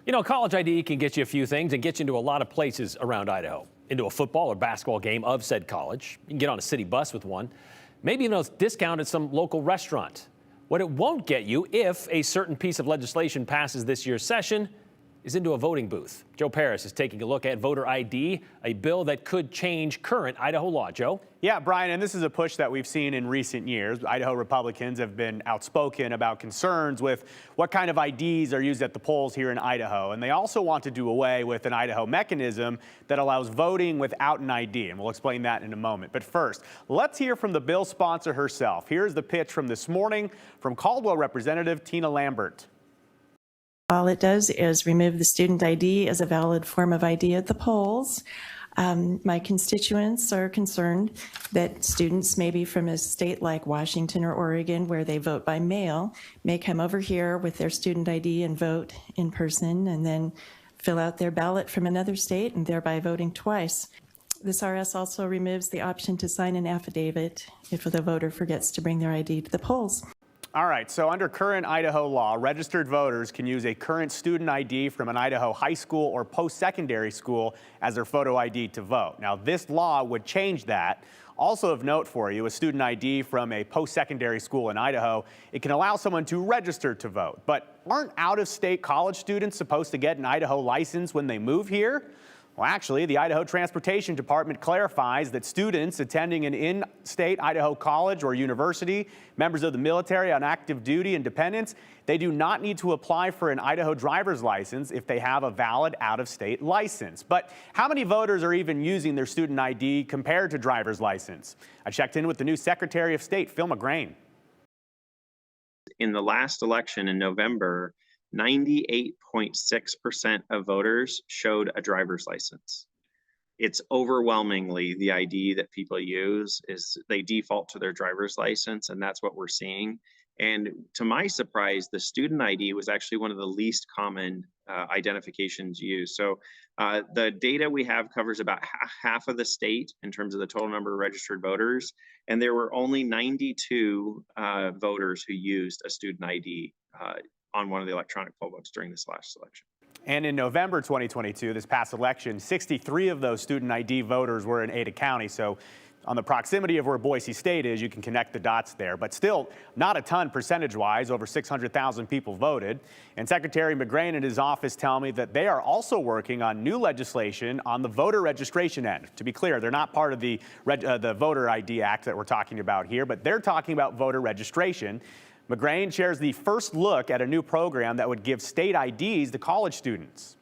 You know, college ID can get you a few things and get you into a lot of places around Idaho. Into a football or basketball game of said college. You can get on a city bus with one. Maybe even a discount at some local restaurant. What it won't get you if a certain piece of legislation passes this year's session is into a voting booth. Joe Paris is taking a look at voter ID, a bill that could change current Idaho law. Joe? Yeah, Brian, and this is a push that we've seen in recent years. Idaho Republicans have been outspoken about concerns with what kind of IDs are used at the polls here in Idaho. And they also want to do away with an Idaho mechanism that allows voting without an ID. And we'll explain that in a moment. But first, let's hear from the bill sponsor herself. Here's the pitch from this morning from Caldwell Representative Tina Lambert. All it does is remove the student ID as a valid form of ID at the polls. My constituents are concerned that students maybe from a state like Washington or Oregon, where they vote by mail, may come over here with their student ID and vote in person and then fill out their ballot from another state and thereby voting twice. This RS also removes the option to sign an affidavit if the voter forgets to bring their ID to the polls. All right, so under current Idaho law, registered voters can use a current student ID from an Idaho high school or post-secondary school as their photo ID to vote. Now, this law would change that. Also of note for you, a student ID from a post-secondary school in Idaho, it can allow someone to register to vote. But aren't out-of-state college students supposed to get an Idaho license when they move here? Well, actually, the Idaho Transportation Department clarifies that students attending an in-state Idaho college or university, members of the military on active duty and dependents, they do not need to apply for an Idaho driver's license if they have a valid out-of-state license. But how many voters are even using their student ID compared to driver's license? I checked in with the new Secretary of State, Phil McGrain. In the last election in November, 98.6% of voters showed a driver's license. It's overwhelmingly the ID that people use is they default to their driver's license, and that's what we're seeing. And to my surprise, the student ID was actually one of the least common identifications used. So the data we have covers about half of the state in terms of the total number of registered voters, and there were only 92 voters who used a student ID on one of the electronic poll books during this last election. And in November 2022, this past election, 63 of those student ID voters were in Ada County. So on the proximity of where Boise State is, you can connect the dots there. But still, not a ton percentage-wise. Over 600,000 people voted. And Secretary McGrain and his office tell me that they are also working on new legislation on the voter registration end. To be clear, they're not part of the Voter ID Act that we're talking about here, but they're talking about voter registration. McGrain shares the first look at a new program that would give state IDs to college students.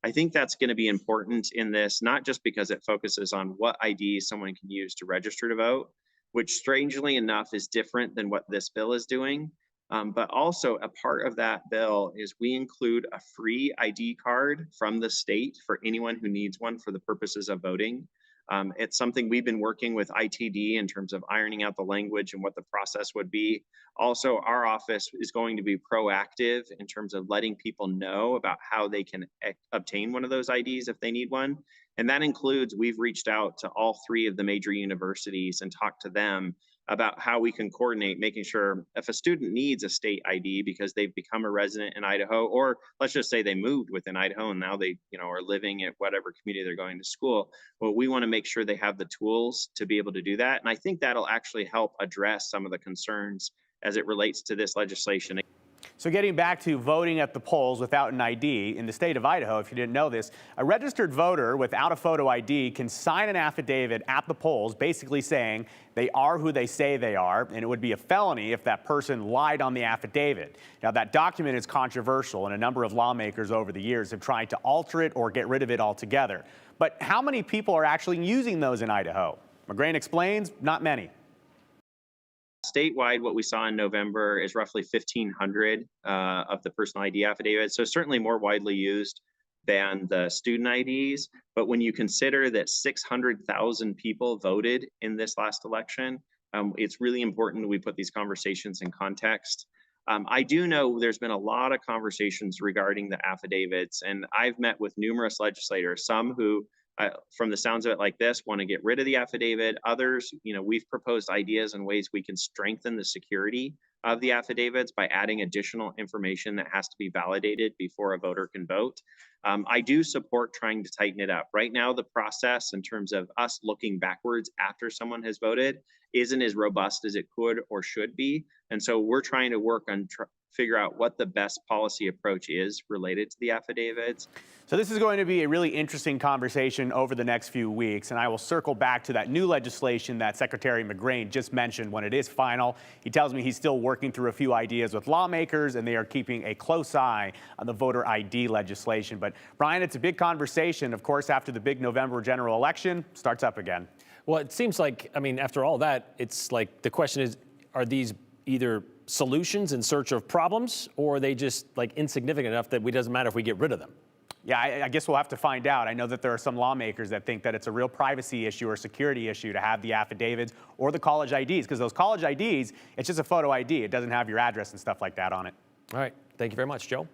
I think that's going to be important in this, not just because it focuses on what IDs someone can use to register to vote, which strangely enough is different than what this bill is doing. But also a part of that bill is we include a free ID card from the state for anyone who needs one for the purposes of voting. It's something we've been working with ITD in terms of ironing out the language and what the process would be. Also, our office is going to be proactive in terms of letting people know about how they can obtain one of those IDs if they need one. And that includes, we've reached out to all three of the major universities and talked to them about how we can coordinate making sure if a student needs a state ID because they've become a resident in Idaho, or let's just say they moved within Idaho and now they are living at whatever community they're going to school, well, we want to make sure they have the tools to be able to do that. And I think that'll actually help address some of the concerns as it relates to this legislation. So getting back to voting at the polls without an ID, in the state of Idaho, if you didn't know this, a registered voter without a photo ID can sign an affidavit at the polls basically saying they are who they say they are, and it would be a felony if that person lied on the affidavit. Now, that document is controversial, and a number of lawmakers over the years have tried to alter it or get rid of it altogether. But how many people are actually using those in Idaho? McGrain explains, not many. Statewide, what we saw in November is roughly 1,500 of the personal ID affidavits. So certainly more widely used than the student IDs. But when you consider that 600,000 people voted in this last election, it's really important that we put these conversations in context. I do know there's been a lot of conversations regarding the affidavits, and I've met with numerous legislators, some who from the sounds of it like this, want to get rid of the affidavit. Others, we've proposed ideas and ways we can strengthen the security of the affidavits by adding additional information that has to be validated before a voter can vote. I do support trying to tighten it up. Right now, the process in terms of us looking backwards after someone has voted isn't as robust as it could or should be. And so we're trying to work on figure out what the best policy approach is related to the affidavits. So this is going to be a really interesting conversation over the next few weeks, and I will circle back to that new legislation that Secretary McGrain just mentioned when it is final. He tells me he's still working through a few ideas with lawmakers, and they are keeping a close eye on the voter ID legislation. But Brian, it's a big conversation, of course, after the big November general election starts up again. Well, it seems like, I mean, after all that, it's like the question is, are these either solutions in search of problems, or are they just like insignificant enough that it doesn't matter if we get rid of them? Yeah, I guess we'll have to find out. I know that there are some lawmakers that think that it's a real privacy issue or security issue to have the affidavits or the college IDs, because those college IDs, it's just a photo ID. It doesn't have your address and stuff like that on it. All right. Thank you very much, Joe.